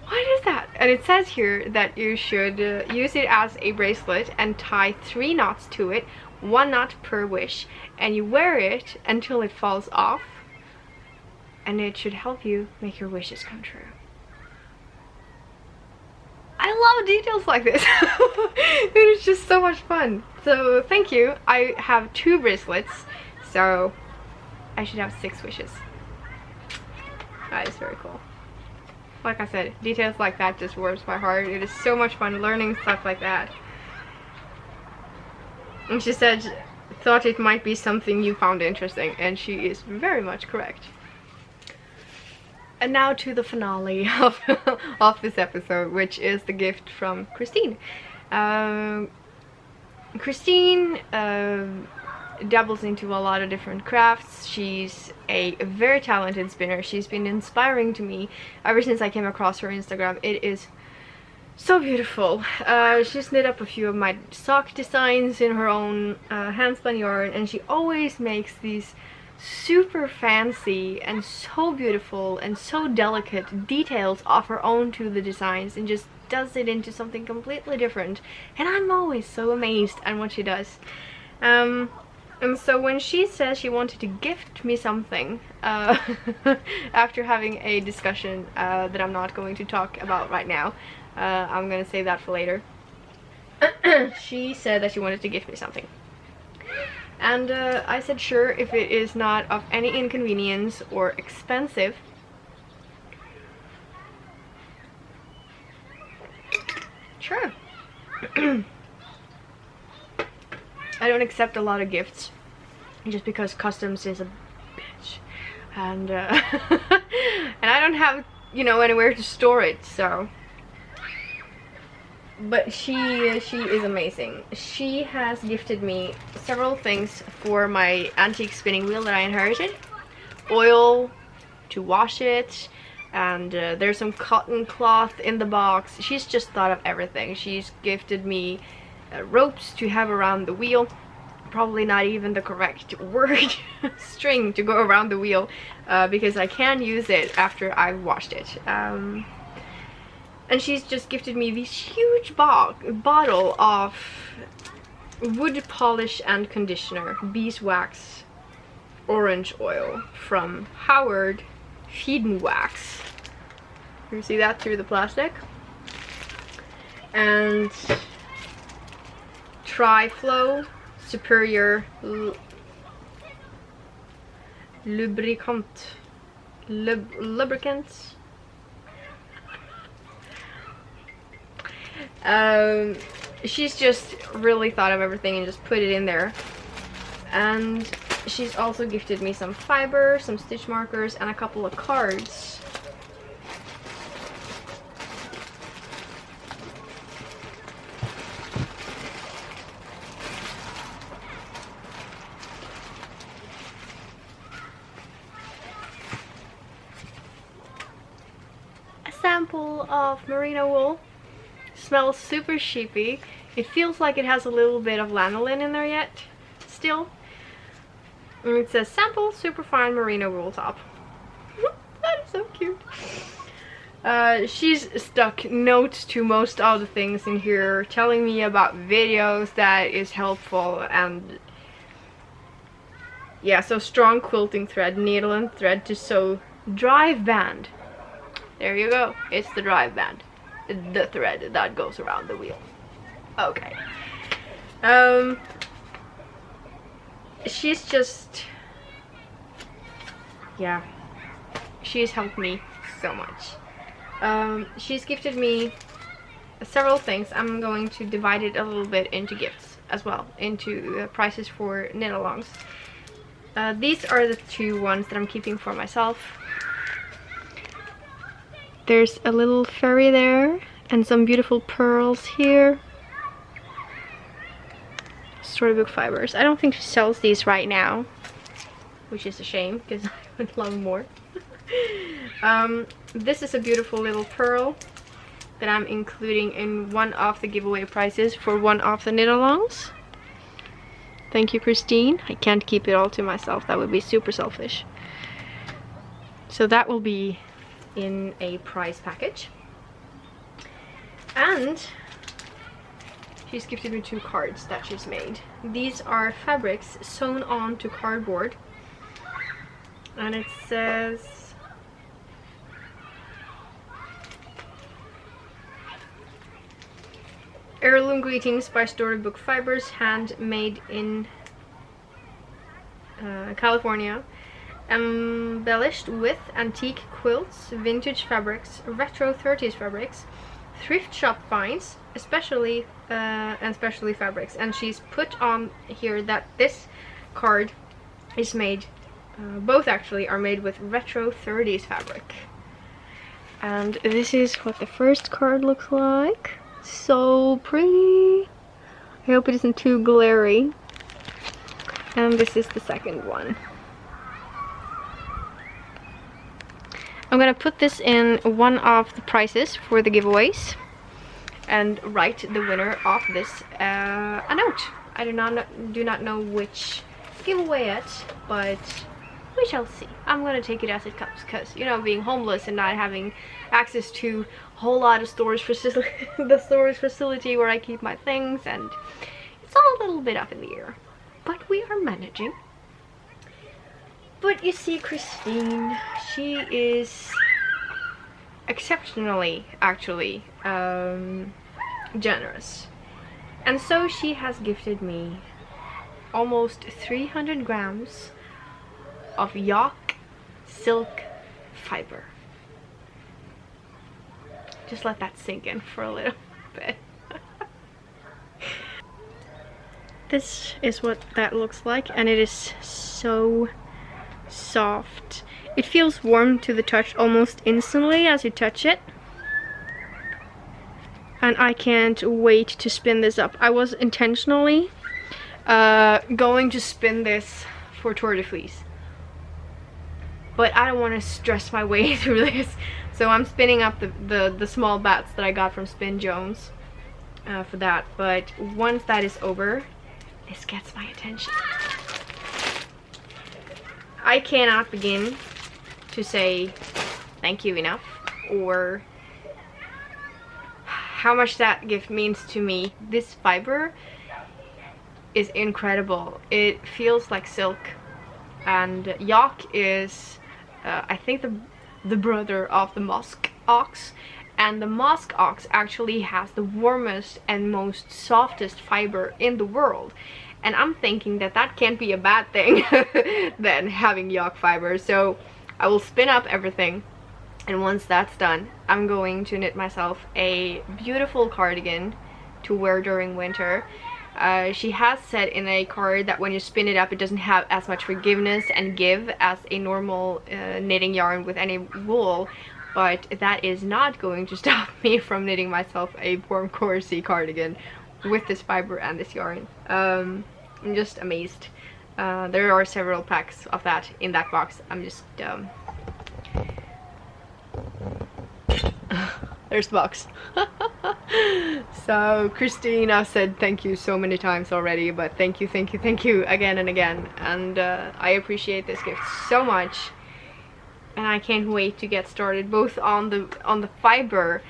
What is that? And it says here that you should use it as a bracelet and tie 3 knots to it, 1 knot per wish, and you wear it until it falls off, and it should help you make your wishes come true. I love details like this. It is just so much fun. So thank you. I have 2 bracelets. So I should have 6 wishes. That is very cool. Like I said, details like that just warms my heart. It is so much fun learning stuff like that. And she said, thought it might be something you found interesting, and she is very much correct. And now to the finale of this episode, which is the gift from Christine. Christine dabbles into a lot of different crafts. She's a very talented spinner. She's been inspiring to me ever since I came across her Instagram. It is so beautiful. She's knit up a few of my sock designs in her own hand-spun yarn, and she always makes these super fancy and so beautiful and so delicate details of her own to the designs, and just does it into something completely different. And I'm always so amazed at what she does. And so when she says she wanted to gift me something, after having a discussion that I'm not going to talk about right now, I'm gonna save that for later. She said that she wanted to gift me something. And I said sure, if it is not of any inconvenience or expensive. Sure. I don't accept a lot of gifts just because customs is a bitch, and and I don't have, you know, anywhere to store it, so. But she is amazing. She has gifted me several things for my antique spinning wheel that I inherited. Oil to wash it, and there's some cotton cloth in the box. She's just thought of everything. She's gifted me ropes to have around the wheel. Probably not even the correct word. String to go around the wheel, because I can use it after I've washed it. And she's just gifted me this huge bottle of wood polish and conditioner, beeswax orange oil from Howard Feed & Wax. You see that through the plastic? And Tri-Flow Superior Lubricant. She's just really thought of everything and just put it in there. And she's also gifted me some fiber, some stitch markers, and a couple of cards. A sample of merino wool. Smells super sheepy. It feels like it has a little bit of lanolin in there yet, still. And it says sample superfine merino wool top. That is so cute. She's stuck notes to most of the things in here, telling me about videos that is helpful, and yeah, so strong quilting thread, needle and thread to sew drive band. There you go, it's the drive band. The thread that goes around the wheel. Okay. She's just, yeah, she's helped me so much. She's gifted me several things. I'm going to divide it a little bit into gifts as well, into prices for knit-alongs. These are the two ones that I'm keeping for myself. There's a little fairy there, and some beautiful pearls here. Storybook Fibers. I don't think she sells these right now, which is a shame, because I would love more. This is a beautiful little pearl that I'm including in one of the giveaway prices for one of the knit-alongs. Thank you, Christine. I can't keep it all to myself. That would be super selfish. So that will be in a prize package. And she's gifted me two cards that she's made. These are fabrics sewn on to cardboard, and it says heirloom greetings by Storybook Fibers, handmade in California. Embellished with antique quilts, vintage fabrics, retro 30s fabrics, thrift shop finds, especially fabrics. And she's put on here that this card is made, both actually are made with retro 30s fabric. And this is what the first card looks like. So pretty. I hope it isn't too glary. And this is the second one. I'm gonna put this in one of the prizes for the giveaways and write the winner of this a note. I do not know which giveaway yet, but we shall see. I'm gonna take it as it comes, because, you know, being homeless and not having access to a whole lot of storage facility, the storage facility where I keep my things, and it's all a little bit up in the air. But we are managing. But you see, Christine, she is exceptionally, actually, generous. And so she has gifted me almost 300 grams of yak silk fiber. Just let that sink in for a little bit. This is what that looks like, and it is so soft. It feels warm to the touch almost instantly as you touch it. And I can't wait to spin this up. I was intentionally going to spin this for Tour de Fleece, but I don't want to stress my way through this, so I'm spinning up the small bats that I got from Spin Jones for that. But once that is over, this gets my attention. I cannot begin to say thank you enough, or how much that gift means to me. This fiber is incredible. It feels like silk, and yak is I think the brother of the musk ox, and the musk ox actually has the warmest and most softest fiber in the world, and I'm thinking that that can't be a bad thing then, having yak fiber. So I will spin up everything, and once that's done, I'm going to knit myself a beautiful cardigan to wear during winter. She has said in a card that when you spin it up, it doesn't have as much forgiveness and give as a normal knitting yarn with any wool, but that is not going to stop me from knitting myself a warm corset cardigan with this fiber and this yarn. I'm just amazed. There are several packs of that in that box. I'm just there's the box. So Christine, I've said thank you so many times already, but thank you again and again, and I appreciate this gift so much, and I can't wait to get started both on the fiber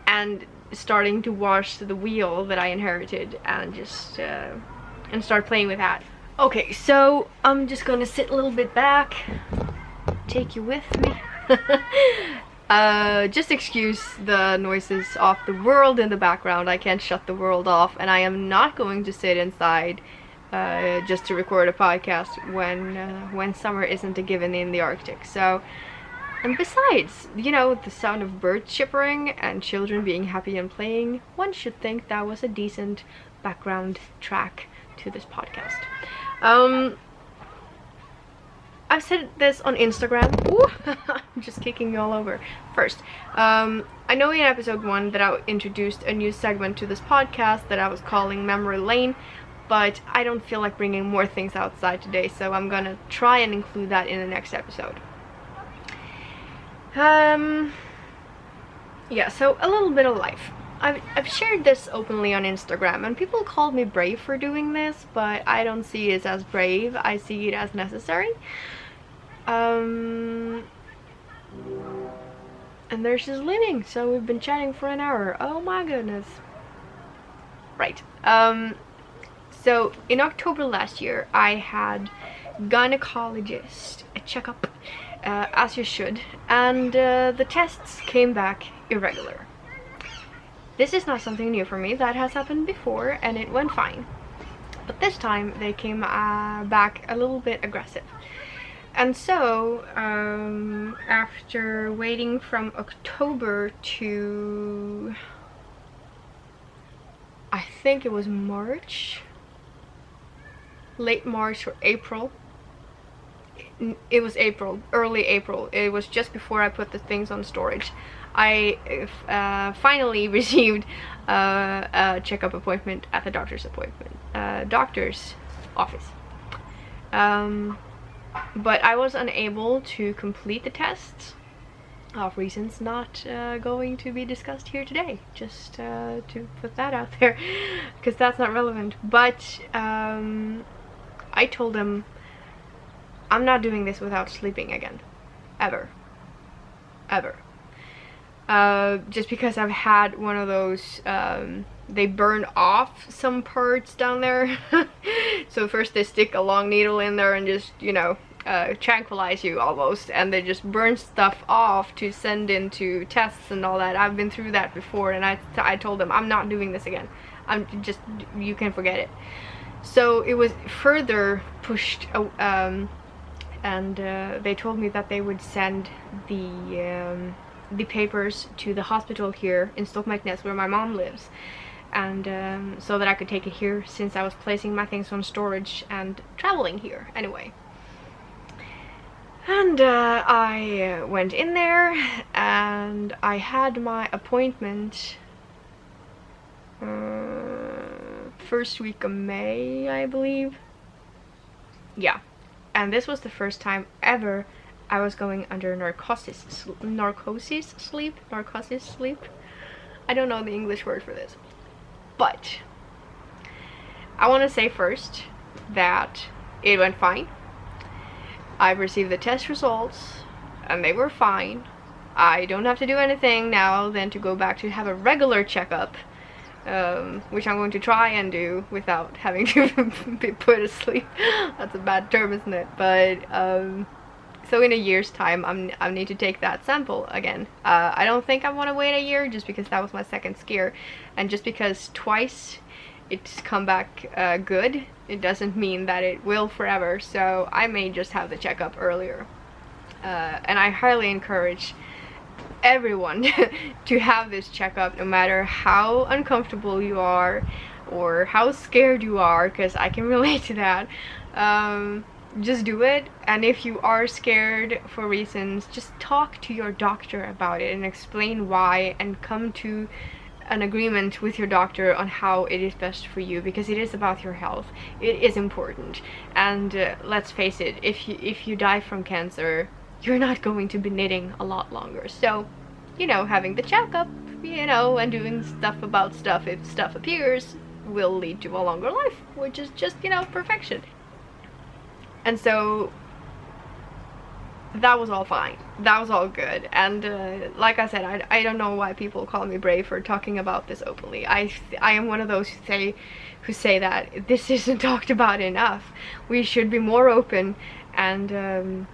and starting to wash the wheel that I inherited, and just and start playing with that. Okay, so I'm just gonna sit a little bit back, take you with me. Just excuse the noises of the world in the background. I can't shut the world off, and I am not going to sit inside just to record a podcast when summer isn't a given in the Arctic. So, and besides, you know, the sound of birds chirping and children being happy and playing, one should think that was a decent background track to this podcast. I've said this on Instagram. Ooh, I'm just kicking you all over. First, I know in episode 1 that I introduced a new segment to this podcast that I was calling Memory Lane, but I don't feel like bringing more things outside today, so I'm gonna try and include that in the next episode. Yeah, so a little bit of life. I've shared this openly on Instagram, and people called me brave for doing this, but I don't see it as brave. I see it as necessary. And there's his leaving, so we've been chatting for an hour. Oh my goodness. Right. So in October last year, I had gynecologist a checkup, as you should, and the tests came back irregular. This is not something new for me. That has happened before, and it went fine. But this time they came back a little bit aggressive. And so, after waiting from October to, I think it was March, late March or April. It was April, early April. It was just before I put the things on storage. I finally received a checkup appointment at the doctor's office. But I was unable to complete the tests of reasons not going to be discussed here today, just to put that out there, because that's not relevant. But I told them I'm not doing this without sleeping again. Ever. Ever. Just because I've had one of those, they burn off some parts down there. So first they stick a long needle in there and just, you know, tranquilize you almost, and they just burn stuff off to send into tests and all that. I've been through that before, and I told them I'm not doing this again. I'm just, you can forget it. So it was further pushed, and they told me that they would send the papers to the hospital here in Strikkenerd, where my mom lives, and so that I could take it here, since I was placing my things on storage and traveling here anyway. And I went in there, and I had my appointment first week of May, I believe. Yeah, and this was the first time ever I was going under narcosis sleep. I don't know the English word for this, but I want to say first that it went fine. I've received the test results and they were fine. I don't have to do anything now than to go back to have a regular checkup, which I'm going to try and do without having to be put asleep. That's a bad term, isn't it? But so in a year's time I need to take that sample again. I don't think I want to wait a year, just because that was my second scare, and just because twice it's come back good, it doesn't mean that it will forever. So I may just have the checkup earlier, and I highly encourage everyone to have this checkup, no matter how uncomfortable you are or how scared you are, because I can relate to that. Just do it. And if you are scared for reasons, just talk to your doctor about it and explain why, and come to an agreement with your doctor on how it is best for you, because it is about your health. It is important. And let's face it, if you die from cancer, you're not going to be knitting a lot longer. So, you know, having the checkup, you know, and doing stuff about stuff if stuff appears will lead to a longer life, which is just, you know, perfection. And so that was all fine. That was all good. And like I said, I don't know why people call me brave for talking about this openly. I am one of those who say that this isn't talked about enough. We should be more open, and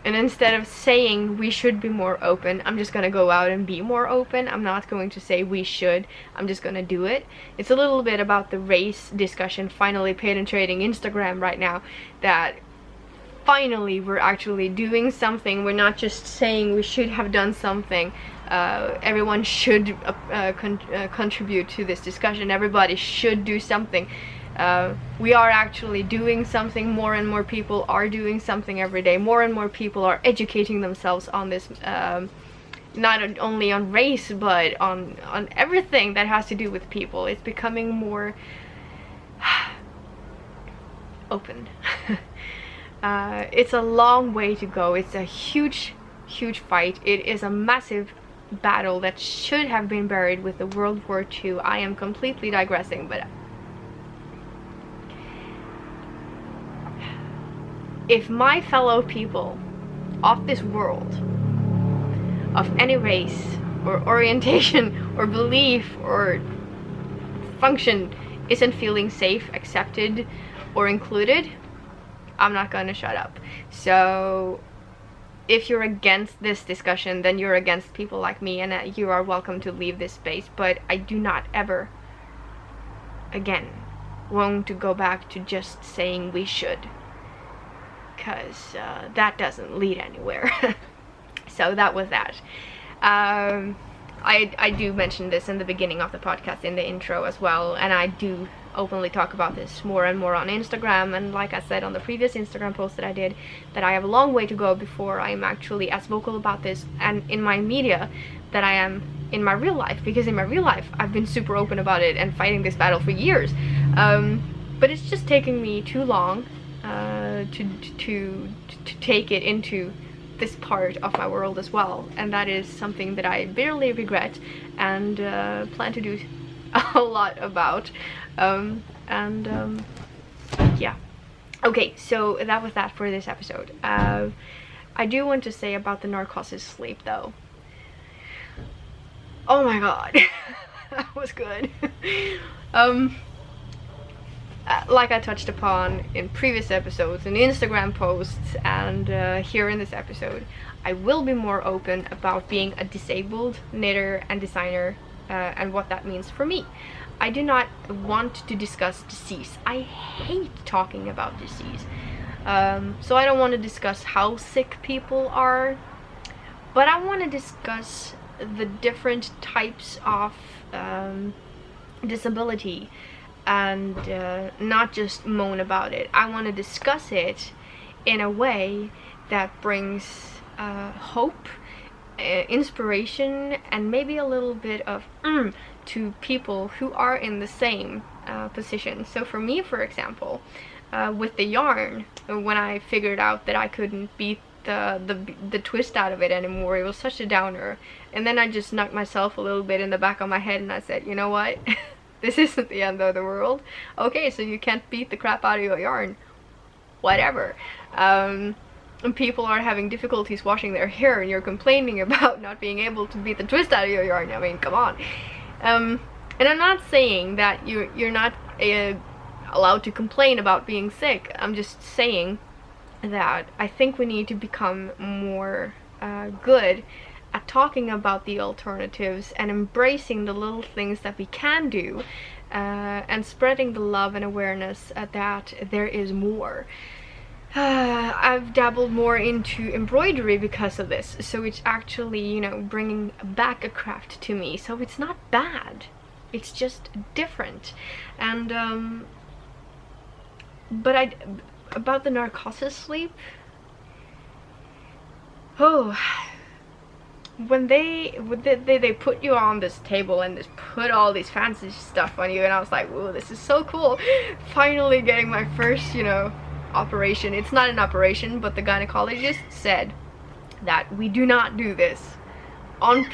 instead of saying we should be more open, I'm just gonna go out and be more open. I'm not going to say we should, I'm just gonna do it. It's a little bit about the race discussion finally penetrating Instagram right now, that finally we're actually doing something. We're not just saying we should have done something. Everyone should contribute to this discussion. Everybody should do something. We are actually doing something. More and more people are doing something every day. More and more people are educating themselves on this, not only on race, but on everything that has to do with people. It's becoming more open. It's a long way to go. It's a huge fight. It is a massive battle that should have been buried with the World War II. I am completely digressing, but if my fellow people of this world, of any race or orientation or belief or function, isn't feeling safe, accepted, or included, I'm not gonna shut up. So if you're against this discussion, then you're against people like me, and you are welcome to leave this space. But I do not ever again want to go back to just saying we should, because that doesn't lead anywhere. So that was that. I do mention this in the beginning of the podcast, in the intro as well, and I do openly talk about this more and more on Instagram. And like I said on the previous Instagram post that I did, that I have a long way to go before I am actually as vocal about this and in my media that I am in my real life, because in my real life I've been super open about it and fighting this battle for years, but it's just taking me too long to take it into this part of my world as well, and that is something that I bitterly regret and plan to do a lot about. Yeah, Okay, so that was that for this episode. I do want to say about the narcosis sleep though. Oh my god. That was good. Like I touched upon in previous episodes, in Instagram posts, and here in this episode, I will be more open about being a disabled knitter and designer and what that means for me. I do not want to discuss disease. I hate talking about disease. So I don't want to discuss how sick people are, but I want to discuss the different types of disability, and not just moan about it. I want to discuss it in a way that brings hope, inspiration, and maybe a little bit of to people who are in the same position. So for me, for example, with the yarn, when I figured out that I couldn't beat the twist out of it anymore, it was such a downer, and then I just knocked myself a little bit in the back of my head and I said, you know what? This isn't the end of the world. Okay, so you can't beat the crap out of your yarn. Whatever. And people are having difficulties washing their hair and you're complaining about not being able to beat the twist out of your yarn. I mean, come on. And I'm not saying that you're not allowed to complain about being sick. I'm just saying that I think we need to become more good at talking about the alternatives and embracing the little things that we can do, and spreading the love and awareness that there is more. I've dabbled more into embroidery because of this, so it's actually, you know, bringing back a craft to me, so it's not bad, it's just different. And but about the narcosis sleep, oh, when they put you on this table and just put all these fancy stuff on you, and I was like, whoa, this is so cool. Finally getting my first, you know, operation. It's not an operation, but the gynecologist said that we do not do this on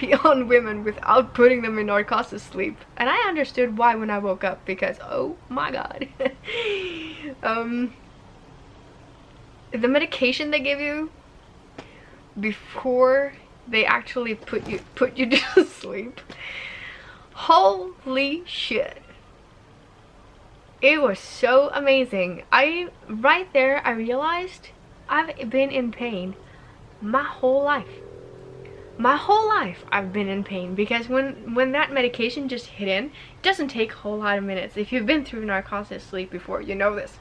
women without putting them in narcosis sleep. And I understood why when I woke up, because oh my god. The medication they give you before they actually put you to sleep, holy shit, it was so amazing. Right there I realized I've been in pain my whole life. I've been in pain, because when that medication just hit in, it doesn't take a whole lot of minutes. If you've been through narcosis sleep before, you know this.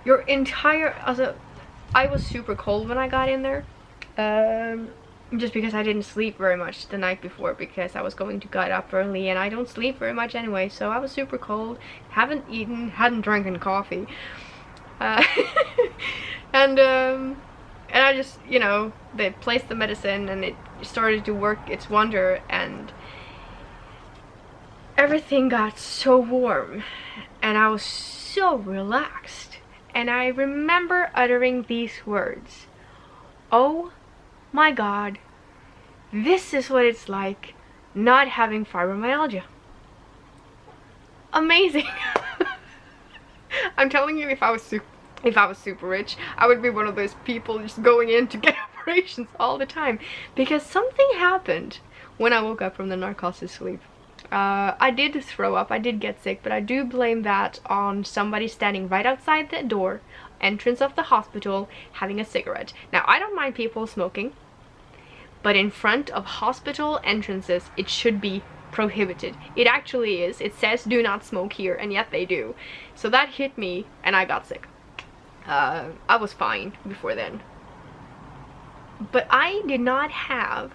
Your entire, also, I was super cold when I got in there. Just because I didn't sleep very much the night before, because I was going to get up early and I don't sleep very much anyway, so I was super cold, hadn't eaten, hadn't drinking coffee, and I just, you know, they placed the medicine and it started to work its wonder, and everything got so warm and I was so relaxed, and I remember uttering these words: oh my god, this is what it's like not having fibromyalgia. Amazing. I'm telling you, if I was super rich, I would be one of those people just going in to get operations all the time, because something happened when I woke up from the narcosis sleep. I did throw up, I did get sick, but I do blame that on somebody standing right outside the door entrance of the hospital having a cigarette. Now, I don't mind people smoking, but in front of hospital entrances it should be prohibited. It actually is. It says do not smoke here, and yet they do. So that hit me and I got sick. I was fine before then, but I did not have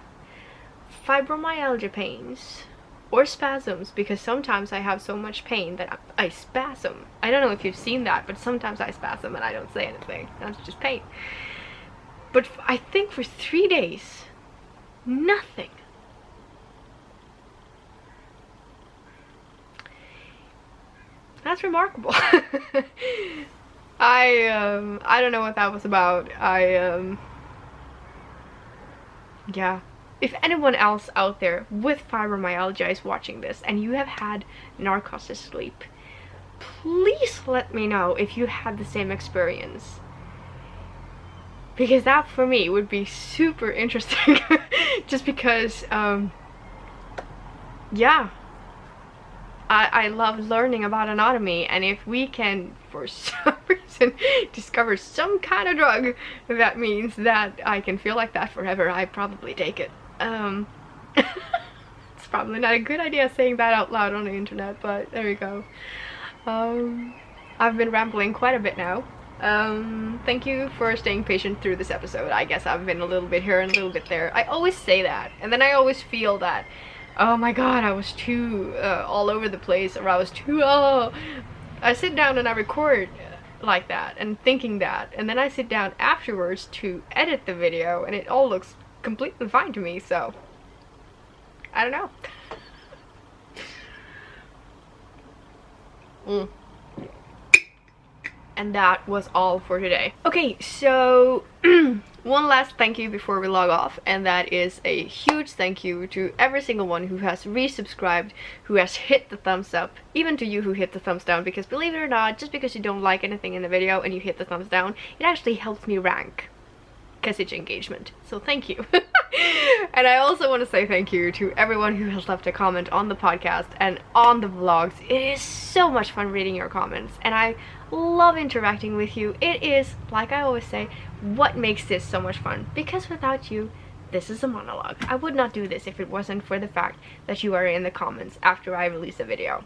fibromyalgia pains or spasms, because sometimes I have so much pain that I spasm. I don't know if you've seen that, but sometimes I spasm and I don't say anything. That's just pain. But I think for 3 days, nothing. That's remarkable. I don't know what that was about. Yeah. If anyone else out there with fibromyalgia is watching this and you have had narcosis sleep, please let me know if you had the same experience, because that for me would be super interesting. Just because yeah, I love learning about anatomy, and if we can for some reason discover some kind of drug that means that I can feel like that forever, I'd probably take it. It's probably not a good idea saying that out loud on the internet, but there you go. I've been rambling quite a bit now. Thank you for staying patient through this episode. I guess I've been a little bit here and a little bit there. I always say that, and then I always feel that, oh my god, I was too all over the place, or I was too, I sit down and I record like that and thinking that, and then I sit down afterwards to edit the video and it all looks completely fine to me, so I don't know. And that was all for today. Okay, so one last thank you before we log off, and that is a huge thank you to every single one who has resubscribed, who has hit the thumbs up, even to you who hit the thumbs down, because believe it or not, just because you don't like anything in the video and you hit the thumbs down, it actually helps me rank, because it's engagement. So thank you. And I also want to say thank you to everyone who has left a comment on the podcast and on the vlogs. It is so much fun reading your comments, and I love interacting with you. It is, like I always say, what makes this so much fun, because without you, this is a monologue. I would not do this if it wasn't for the fact that you are in the comments after I release a video.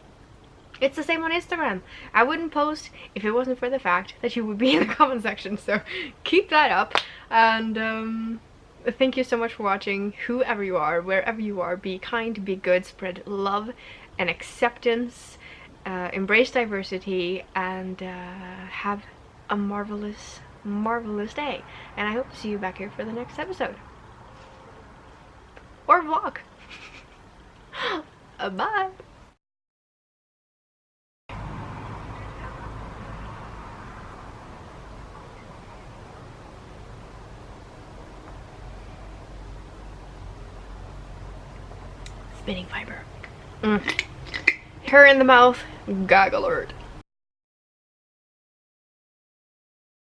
It's the same on Instagram. I wouldn't post if it wasn't for the fact that you would be in the comment section, so keep that up. And thank you so much for watching. Whoever you are, wherever you are, be kind, be good, spread love and acceptance, embrace diversity, and have a marvelous, marvelous day. And I hope to see you back here for the next episode. Or vlog. Bye! Spinning fiber. Hair in the mouth, gag alert.